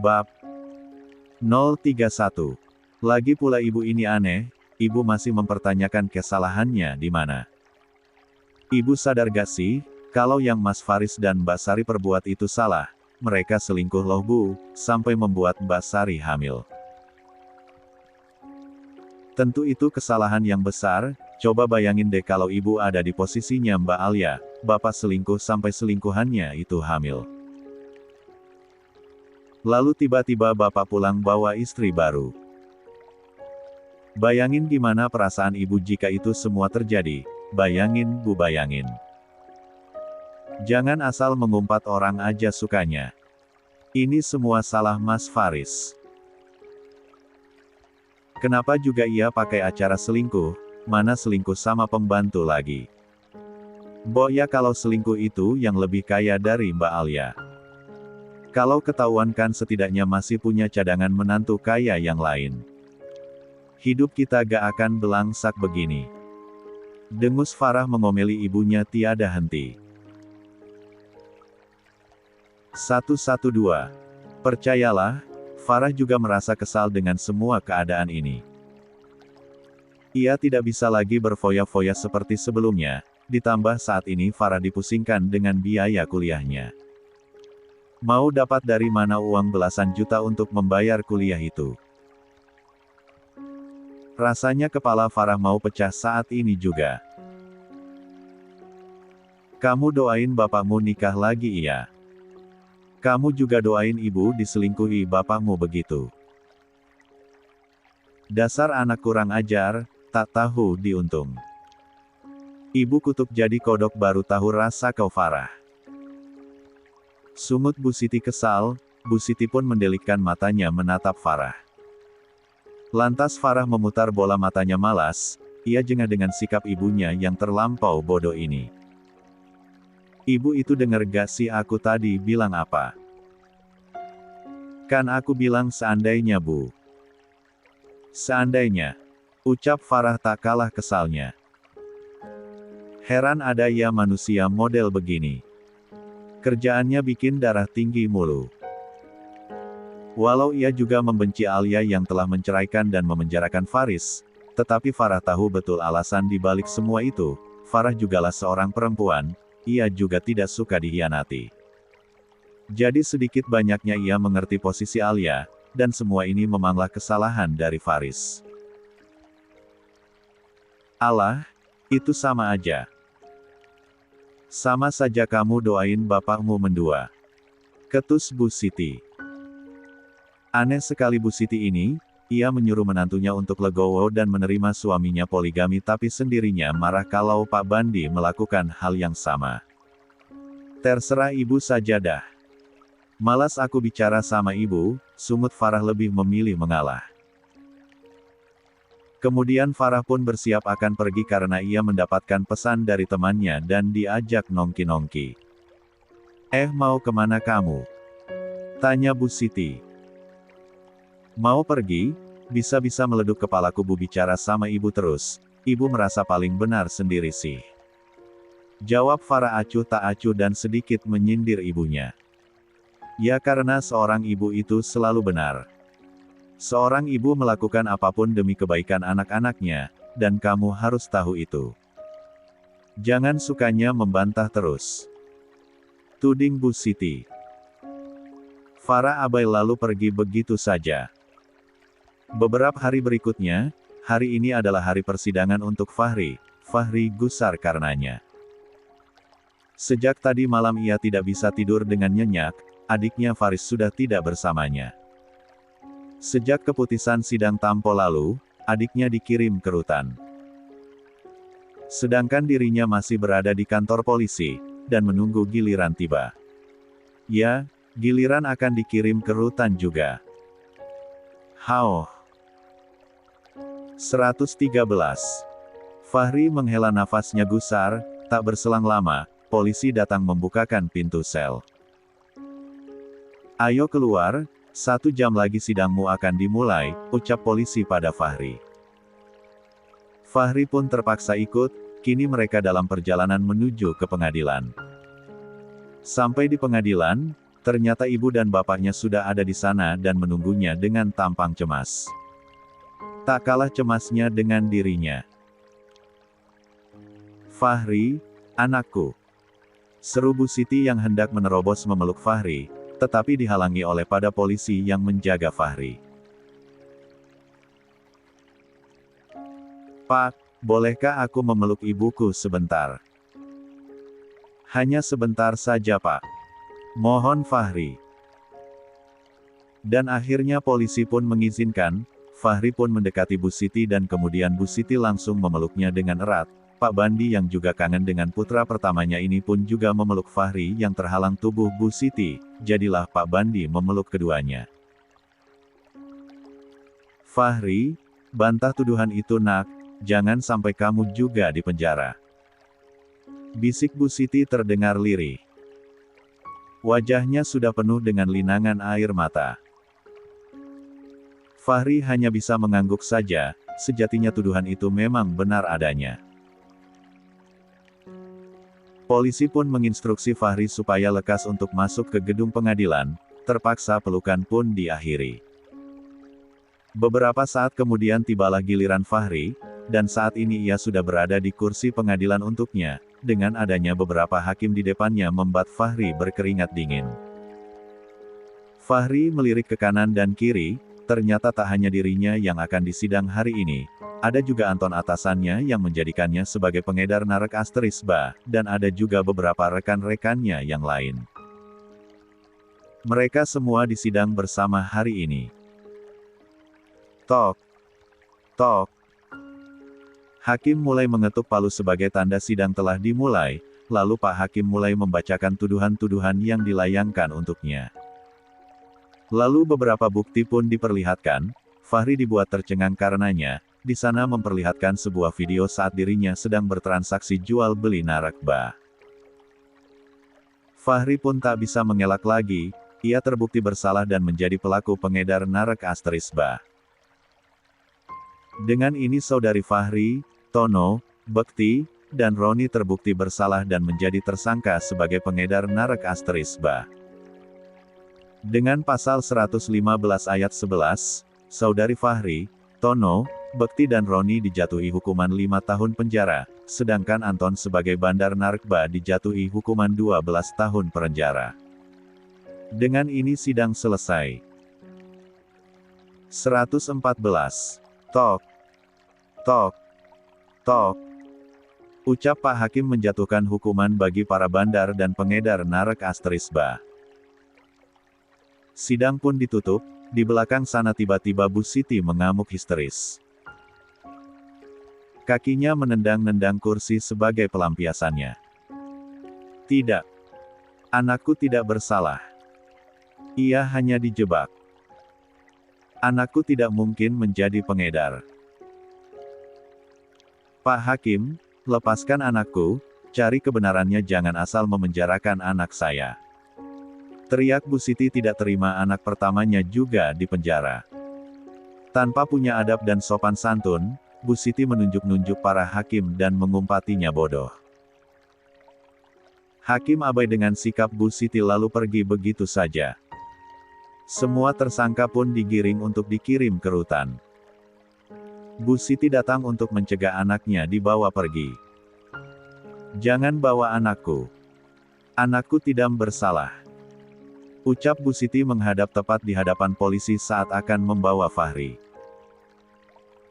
Bab 031. Lagi pula ibu ini aneh, ibu masih mempertanyakan kesalahannya di mana. Ibu sadar gak sih, kalau yang Mas Faris dan Mbak Sari perbuat itu salah, mereka selingkuh loh Bu, sampai membuat Mbak Sari hamil. Tentu itu kesalahan yang besar, coba bayangin deh kalau ibu ada di posisinya Mbak Alia, bapak selingkuh sampai selingkuhannya itu hamil. Lalu tiba-tiba bapak pulang bawa istri baru. Bayangin gimana perasaan ibu jika itu semua terjadi, bayangin Bu, bayangin. Jangan asal mengumpat orang aja sukanya. Ini semua salah Mas Faris. Kenapa juga ia pakai acara selingkuh, mana selingkuh sama pembantu lagi. Mbok ya kalau selingkuh itu yang lebih kaya dari Mbak Alia. Kalau ketahuan kan setidaknya masih punya cadangan menantu kaya yang lain. Hidup kita gak akan belangsak begini. Dengus Farah mengomeli ibunya tiada henti. 112. Percayalah, Farah juga merasa kesal dengan semua keadaan ini. Ia tidak bisa lagi berfoya-foya seperti sebelumnya, ditambah saat ini Farah dipusingkan dengan biaya kuliahnya. Mau dapat dari mana uang belasan juta untuk membayar kuliah itu? Rasanya kepala Farah mau pecah saat ini juga. Kamu doain bapakmu nikah lagi iya. Kamu juga doain ibu diselingkuhi bapakmu begitu. Dasar anak kurang ajar, tak tahu diuntung. Ibu kutuk jadi kodok baru tahu rasa kau Farah. Sungut Bu Siti kesal, Bu Siti pun mendelikkan matanya menatap Farah. Lantas Farah memutar bola matanya malas, ia jengah dengan sikap ibunya yang terlampau bodoh ini. Ibu itu denger gak sih aku tadi bilang apa? Kan aku bilang seandainya Bu. Seandainya. Ucap Farah tak kalah kesalnya. Heran ada ya manusia model begini. Kerjaannya bikin darah tinggi mulu. Walau ia juga membenci Alia yang telah menceraikan dan memenjarakan Faris, tetapi Farah tahu betul alasan di balik semua itu. Farah jugalah seorang perempuan, ia juga tidak suka dikhianati. Jadi sedikit banyaknya ia mengerti posisi Alia, dan semua ini memanglah kesalahan dari Faris. Alah, itu sama aja. Sama saja kamu doain bapakmu mendua. Ketus Bu Siti. Aneh sekali Bu Siti ini, ia menyuruh menantunya untuk legowo dan menerima suaminya poligami tapi sendirinya marah kalau Pak Bandi melakukan hal yang sama. Terserah ibu saja dah. Malas aku bicara sama ibu, sungut Farah lebih memilih mengalah. Kemudian Farah pun bersiap akan pergi karena ia mendapatkan pesan dari temannya dan diajak nongki-nongki. Mau kemana kamu? Tanya Bu Siti. Mau pergi? Bisa-bisa meleduk kepalaku Bu bicara sama ibu terus, ibu merasa paling benar sendiri sih. Jawab Farah acuh tak acuh dan sedikit menyindir ibunya. Ya karena seorang ibu itu selalu benar. Seorang ibu melakukan apapun demi kebaikan anak-anaknya, dan kamu harus tahu itu. Jangan sukanya membantah terus. Tuding Bu Siti. Farah abai lalu pergi begitu saja. Beberapa hari berikutnya, hari ini adalah hari persidangan untuk Fahri. Fahri gusar karenanya. Sejak tadi malam ia tidak bisa tidur dengan nyenyak, adiknya Faris sudah tidak bersamanya. Sejak keputusan sidang Tampo lalu, adiknya dikirim ke rutan. Sedangkan dirinya masih berada di kantor polisi, dan menunggu giliran tiba. Ya, giliran akan dikirim ke rutan juga. Hauh. 113. Fahri menghela nafasnya gusar, tak berselang lama, polisi datang membukakan pintu sel. Ayo keluar. 1 jam lagi sidangmu akan dimulai, ucap polisi pada Fahri. Fahri pun terpaksa ikut, kini mereka dalam perjalanan menuju ke pengadilan. Sampai di pengadilan, Ternyata ibu dan bapaknya sudah ada di sana dan menunggunya dengan tampang cemas. Tak kalah cemasnya dengan dirinya. "Fahri, anakku," seru Bu Siti yang hendak menerobos memeluk Fahri, tetapi dihalangi oleh pada polisi yang menjaga Fahri. "Pak, bolehkah aku memeluk ibuku sebentar?" "Hanya sebentar saja, Pak. Mohon Fahri." Dan akhirnya polisi pun mengizinkan. Fahri pun mendekati Bu Siti dan kemudian Bu Siti langsung memeluknya dengan erat. Pak Bandi yang juga kangen dengan putra pertamanya ini pun juga memeluk Fahri yang terhalang tubuh Bu Siti. Jadilah Pak Bandi memeluk keduanya. "Fahri, bantah tuduhan itu nak, jangan sampai kamu juga dipenjara," bisik Bu Siti terdengar lirih. Wajahnya sudah penuh dengan linangan air mata. Fahri hanya bisa mengangguk saja, sejatinya tuduhan itu memang benar adanya. Polisi pun menginstruksi Fahri supaya lekas untuk masuk ke gedung pengadilan, terpaksa pelukan pun diakhiri. Beberapa saat kemudian tibalah giliran Fahri, dan saat ini ia sudah berada di kursi pengadilan untuknya, dengan adanya beberapa hakim di depannya membuat Fahri berkeringat dingin. Fahri melirik ke kanan dan kiri, ternyata tak hanya dirinya yang akan disidang hari ini, ada juga Anton atasannya yang menjadikannya sebagai pengedar narek Asterisba, dan ada juga beberapa rekan-rekannya yang lain. Mereka semua disidang bersama hari ini. Tok, tok. Hakim mulai mengetuk palu sebagai tanda sidang telah dimulai, lalu Pak Hakim mulai membacakan tuduhan-tuduhan yang dilayangkan untuknya. Lalu beberapa bukti pun diperlihatkan. Fahri dibuat tercengang karenanya, di sana memperlihatkan sebuah video saat dirinya sedang bertransaksi jual beli narkoba. Fahri pun tak bisa mengelak lagi, ia terbukti bersalah dan menjadi pelaku pengedar narkoba Asterisba. Dengan ini saudari Fahri, Tono, Bekti, dan Roni terbukti bersalah dan menjadi tersangka sebagai pengedar narkoba Asterisba. Dengan pasal 115 ayat 11, saudari Fahri, Tono, Bekti dan Roni dijatuhi hukuman 5 tahun penjara, sedangkan Anton sebagai bandar narkoba dijatuhi hukuman 12 tahun penjara. Dengan ini sidang selesai. 114. Tok. Tok. Tok. Ucap Pak Hakim menjatuhkan hukuman bagi para bandar dan pengedar narkoba Asterisba. Sidang pun ditutup, di belakang sana tiba-tiba Bu Siti mengamuk histeris. Kakinya menendang-nendang kursi sebagai pelampiasannya. "Tidak. Anakku tidak bersalah. Ia hanya dijebak. Anakku tidak mungkin menjadi pengedar. Pak Hakim, lepaskan anakku, cari kebenarannya jangan asal memenjarakan anak saya." Teriak Bu Siti tidak terima anak pertamanya juga dipenjara. Tanpa punya adab dan sopan santun, Bu Siti menunjuk-nunjuk para hakim dan mengumpatinya bodoh. Hakim abai dengan sikap Bu Siti lalu pergi begitu saja. Semua tersangka pun digiring untuk dikirim ke rutan. Bu Siti datang untuk mencegah anaknya dibawa pergi. "Jangan bawa anakku. Anakku tidak bersalah," ucap Bu Siti menghadap tepat di hadapan polisi saat akan membawa Fahri.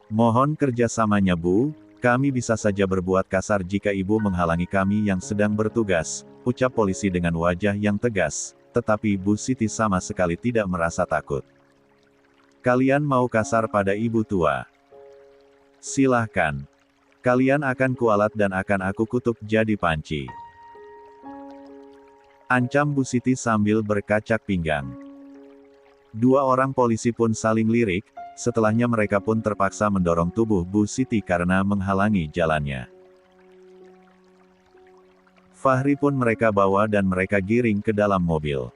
"Mohon kerjasamanya Bu, kami bisa saja berbuat kasar jika Ibu menghalangi kami yang sedang bertugas," ucap polisi dengan wajah yang tegas, tetapi Bu Siti sama sekali tidak merasa takut. "Kalian mau kasar pada ibu tua? Silahkan. Kalian akan kualat dan akan aku kutuk jadi panci," ancam Bu Siti sambil berkacak pinggang. Dua orang polisi pun saling lirik, setelahnya mereka pun terpaksa mendorong tubuh Bu Siti karena menghalangi jalannya. Fahri pun mereka bawa dan mereka giring ke dalam mobil.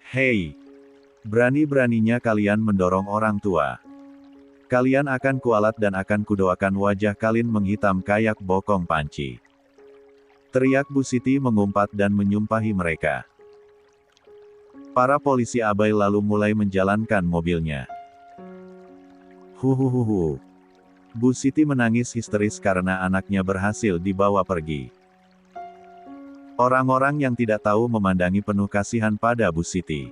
"Hei! Berani-beraninya kalian mendorong orang tua. Kalian akan kualat dan akan kudoakan wajah kalian menghitam kayak bokong panci," teriak Bu Siti mengumpat dan menyumpahi mereka. Para polisi abai lalu mulai menjalankan mobilnya. Huhuhuhu. Bu Siti menangis histeris karena anaknya berhasil dibawa pergi. Orang-orang yang tidak tahu memandangi penuh kasihan pada Bu Siti.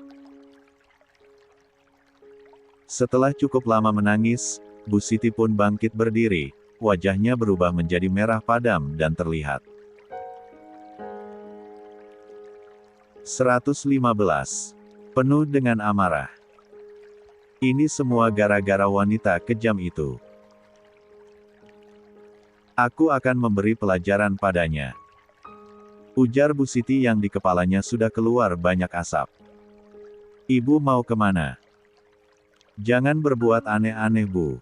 Setelah cukup lama menangis, Bu Siti pun bangkit berdiri, wajahnya berubah menjadi merah padam dan terlihat 115. Penuh dengan amarah. Ini semua gara-gara wanita kejam itu. Aku akan memberi pelajaran padanya. Ujar Bu Siti yang di kepalanya sudah keluar banyak asap. Ibu mau kemana? Jangan berbuat aneh-aneh, Bu.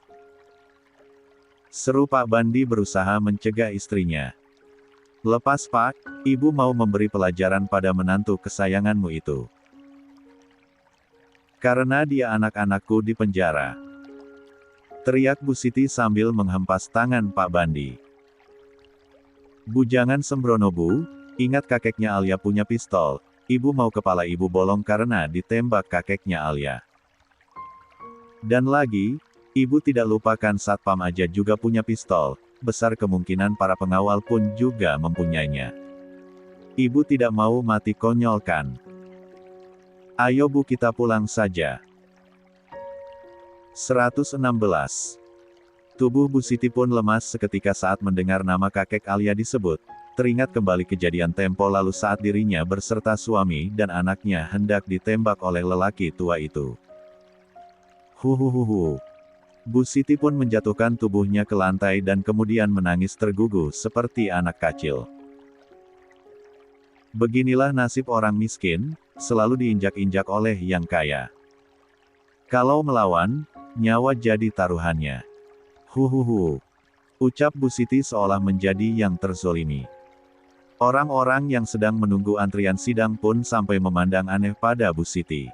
Seru Pak Bandi berusaha mencegah istrinya. Lepas Pak, Ibu mau memberi pelajaran pada menantu kesayanganmu itu. Karena dia anak-anakku di penjara. Teriak Bu Siti sambil menghempas tangan Pak Bandi. Bu jangan sembrono Bu, ingat kakeknya Alia punya pistol, Ibu mau kepala Ibu bolong karena ditembak kakeknya Alia. Dan lagi, Ibu tidak lupakan Satpam aja juga punya pistol, besar kemungkinan para pengawal pun juga mempunyainya. Ibu tidak mau mati konyol kan? Ayo Bu kita pulang saja. 116. Tubuh Bu Siti pun lemas seketika saat mendengar nama kakek Alia disebut. Teringat kembali kejadian tempo lalu saat dirinya berserta suami dan anaknya hendak ditembak oleh lelaki tua itu. Huhuhuhu. Bu Siti pun menjatuhkan tubuhnya ke lantai dan kemudian menangis tergugu seperti anak kecil. Beginilah nasib orang miskin, selalu diinjak-injak oleh yang kaya. Kalau melawan, nyawa jadi taruhannya. Huhuhu. Ucap Bu Siti seolah menjadi yang terzolimi. Orang-orang yang sedang menunggu antrian sidang pun sampai memandang aneh pada Bu Siti.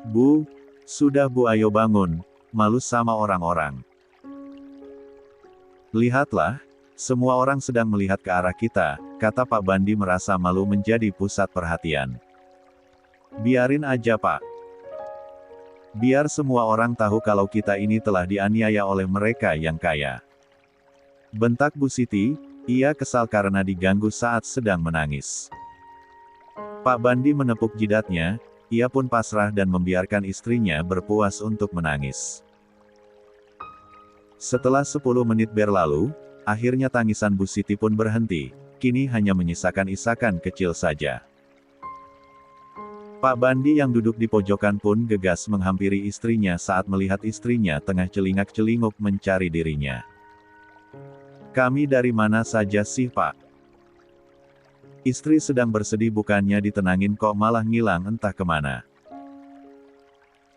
Bu, sudah Bu ayo bangun. Malu sama orang-orang. Lihatlah, semua orang sedang melihat ke arah kita, kata Pak Bandi merasa malu menjadi pusat perhatian. Biarin aja Pak. Biar semua orang tahu kalau kita ini telah dianiaya oleh mereka yang kaya. Bentak Bu Siti, ia kesal karena diganggu saat sedang menangis. Pak Bandi menepuk jidatnya, ia pun pasrah dan membiarkan istrinya berpuas untuk menangis. Setelah 10 menit berlalu, akhirnya tangisan Bu Siti pun berhenti, kini hanya menyisakan isakan kecil saja. Pak Bandi yang duduk di pojokan pun gegas menghampiri istrinya saat melihat istrinya tengah celingak-celinguk mencari dirinya. Kami dari mana saja sih Pak? Istri sedang bersedih bukannya ditenangin kok malah ngilang entah kemana.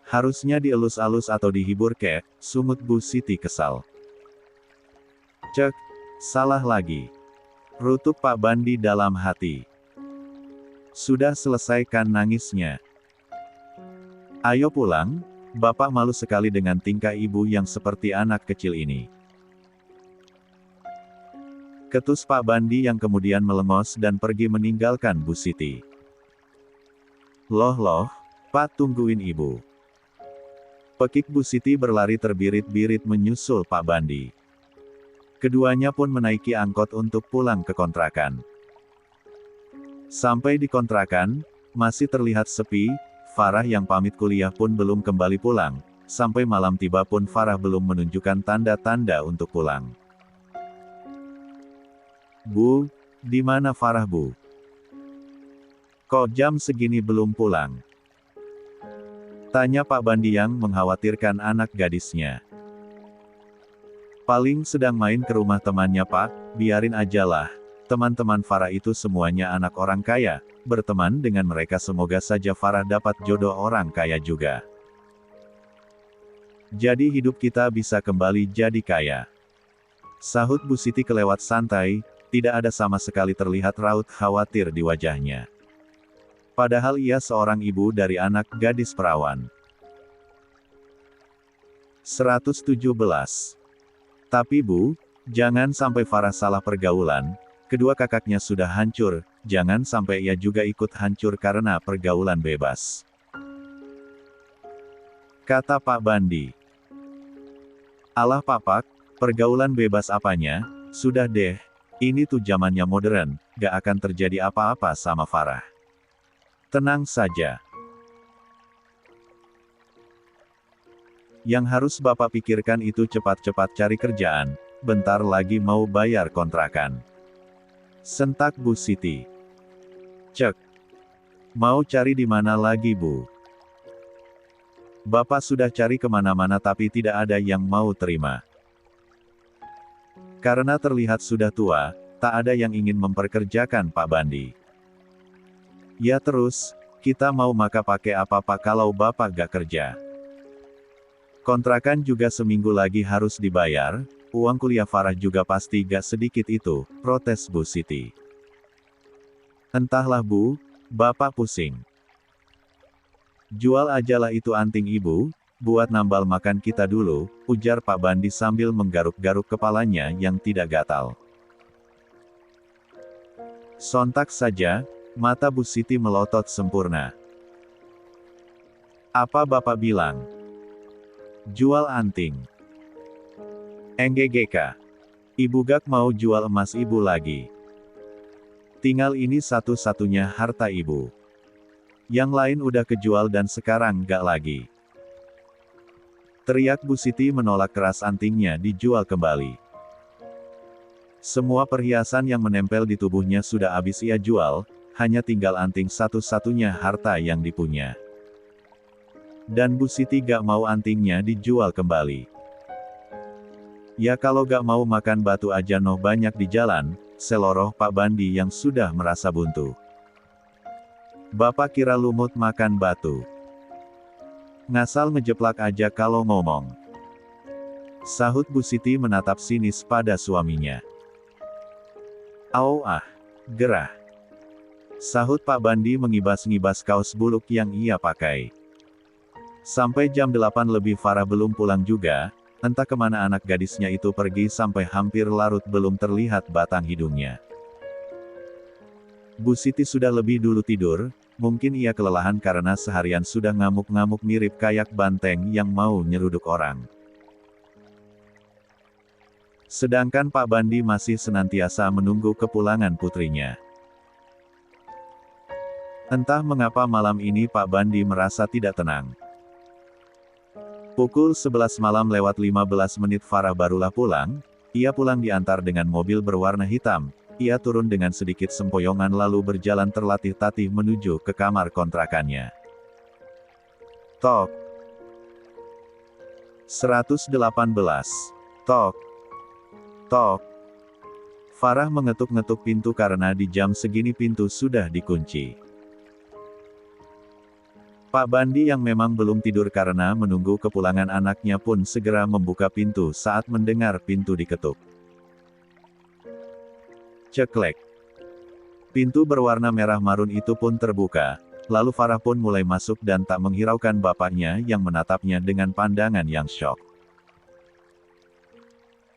Harusnya dielus-alus atau dihibur kek, sungut Bu Siti kesal. Cek, salah lagi. Rutuk Pak Bandi dalam hati. Sudah selesaikan nangisnya. Ayo pulang, Bapak malu sekali dengan tingkah ibu yang seperti anak kecil ini. Ketus Pak Bandi yang kemudian melengos dan pergi meninggalkan Bu Siti. Loh, Pak tungguin Ibu. Pekik Bu Siti berlari terbirit-birit menyusul Pak Bandi. Keduanya pun menaiki angkot untuk pulang ke kontrakan. Sampai di kontrakan, masih terlihat sepi, Farah yang pamit kuliah pun belum kembali pulang, sampai malam tiba pun Farah belum menunjukkan tanda-tanda untuk pulang. Bu, di mana Farah Bu? Kok jam segini belum pulang? Tanya Pak Bandi yang mengkhawatirkan anak gadisnya. Paling sedang main ke rumah temannya Pak, biarin ajalah. Teman-teman Farah itu semuanya anak orang kaya, berteman dengan mereka semoga saja Farah dapat jodoh orang kaya juga. Jadi hidup kita bisa kembali jadi kaya. Sahut Bu Siti kelewat santai. Tidak ada sama sekali terlihat raut khawatir di wajahnya. Padahal ia seorang ibu dari anak gadis perawan. 117. Tapi Bu, jangan sampai Farah salah pergaulan, kedua kakaknya sudah hancur, jangan sampai ia juga ikut hancur karena pergaulan bebas. Kata Pak Bandi. Alah Papak, pergaulan bebas apanya, sudah deh, ini tuh zamannya modern, gak akan terjadi apa-apa sama Farah. Tenang saja. Yang harus Bapak pikirkan itu cepat-cepat cari kerjaan, bentar lagi mau bayar kontrakan. Sentak Bu Siti. Cek. Mau cari di mana lagi Bu? Bapak sudah cari kemana-mana tapi tidak ada yang mau terima. Karena terlihat sudah tua, tak ada yang ingin memperkerjakan Pak Bandi. Ya terus, kita mau maka pakai apa Pak kalau Bapak gak kerja? Kontrakan juga seminggu lagi harus dibayar, uang kuliah Farah juga pasti gak sedikit itu, protes Bu Siti. Entahlah Bu, Bapak pusing. Jual ajalah itu anting Ibu, buat nambal makan kita dulu, ujar Pak Bandi sambil menggaruk-garuk kepalanya yang tidak gatal. Sontak saja, mata Bu Siti melotot sempurna. Apa Bapak bilang? Jual anting. NGGK. Ibu gak mau jual emas Ibu lagi. Tinggal ini satu-satunya harta Ibu. Yang lain udah kejual dan sekarang gak lagi. Teriak Bu Siti menolak keras antingnya dijual kembali. Semua perhiasan yang menempel di tubuhnya sudah habis ia jual, hanya tinggal anting satu-satunya harta yang dipunya. Dan Bu Siti gak mau antingnya dijual kembali. Ya kalau gak mau makan batu aja noh banyak di jalan, seloroh Pak Bandi yang sudah merasa buntu. Bapak kira lumut makan batu. Ngasal ngejeplak aja kalau ngomong. Sahut Bu Siti menatap sinis pada suaminya. Au ah, gerah. Sahut Pak Bandi mengibas-ngibas kaos buluk yang ia pakai. Sampai jam 8 lebih Farah belum pulang juga, entah kemana anak gadisnya itu pergi sampai hampir larut belum terlihat batang hidungnya. Bu Siti sudah lebih dulu tidur, mungkin ia kelelahan karena seharian sudah ngamuk-ngamuk mirip kayak banteng yang mau nyeruduk orang. Sedangkan Pak Bandi masih senantiasa menunggu kepulangan putrinya. Entah mengapa malam ini Pak Bandi merasa tidak tenang. Pukul 11 malam lewat 15 menit Farah barulah pulang, ia pulang diantar dengan mobil berwarna hitam, ia turun dengan sedikit sempoyongan lalu berjalan terlatih-tatih menuju ke kamar kontrakannya. Tok. 118. Tok. Tok. Farah mengetuk-ngetuk pintu karena di jam segini pintu sudah dikunci. Pak Bandi yang memang belum tidur karena menunggu kepulangan anaknya pun segera membuka pintu saat mendengar pintu diketuk. Ceklek. Pintu berwarna merah marun itu pun terbuka, lalu Farah pun mulai masuk dan tak menghiraukan bapaknya yang menatapnya dengan pandangan yang syok.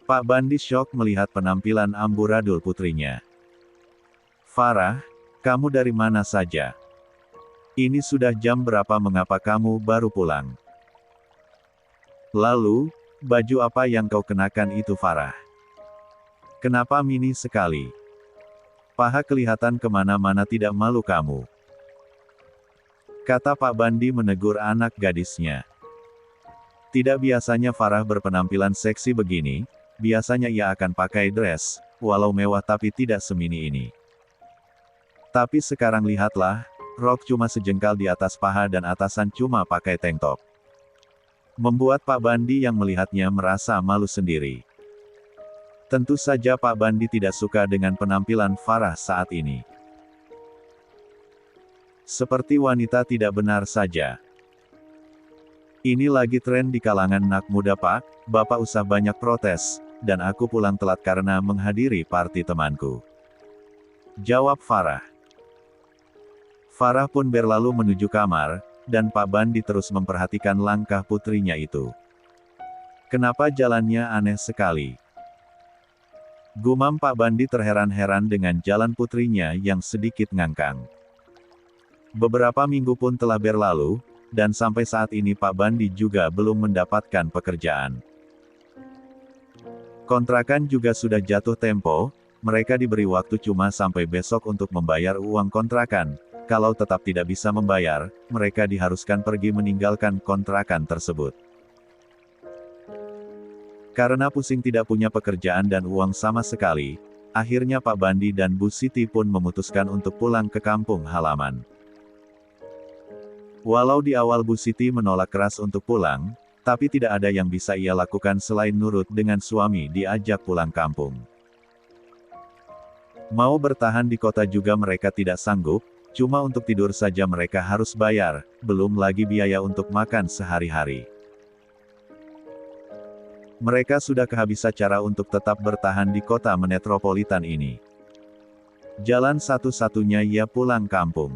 Pak Bandi syok melihat penampilan amburadul putrinya. Farah, kamu dari mana saja? Ini sudah jam berapa mengapa kamu baru pulang? Lalu, baju apa yang kau kenakan itu Farah? Kenapa mini sekali? Paha kelihatan kemana-mana tidak malu kamu. Kata Pak Bandi menegur anak gadisnya. Tidak biasanya Farah berpenampilan seksi begini, biasanya ia akan pakai dress, walau mewah tapi tidak semini ini. Tapi sekarang lihatlah, rok cuma sejengkal di atas paha dan atasan cuma pakai tank top. Membuat Pak Bandi yang melihatnya merasa malu sendiri. Tentu saja Pak Bandi tidak suka dengan penampilan Farah saat ini. Seperti wanita tidak benar saja. Ini lagi tren di kalangan anak muda Pak, Bapak usah banyak protes, dan aku pulang telat karena menghadiri party temanku. Jawab Farah. Farah pun berlalu menuju kamar, dan Pak Bandi terus memperhatikan langkah putrinya itu. Kenapa jalannya aneh sekali? Gumam Pak Bandi terheran-heran dengan jalan putrinya yang sedikit ngangkang. Beberapa minggu pun telah berlalu, dan sampai saat ini Pak Bandi juga belum mendapatkan pekerjaan. Kontrakan juga sudah jatuh tempo, mereka diberi waktu cuma sampai besok untuk membayar uang kontrakan. Kalau tetap tidak bisa membayar, mereka diharuskan pergi meninggalkan kontrakan tersebut. Karena pusing tidak punya pekerjaan dan uang sama sekali, akhirnya Pak Bandi dan Bu Siti pun memutuskan untuk pulang ke kampung halaman. Walau di awal Bu Siti menolak keras untuk pulang, tapi tidak ada yang bisa ia lakukan selain nurut dengan suami diajak pulang kampung. Mau bertahan di kota juga mereka tidak sanggup, cuma untuk tidur saja mereka harus bayar, belum lagi biaya untuk makan sehari-hari. Mereka sudah kehabisan cara untuk tetap bertahan di kota metropolitan ini. Jalan satu-satunya ia pulang kampung.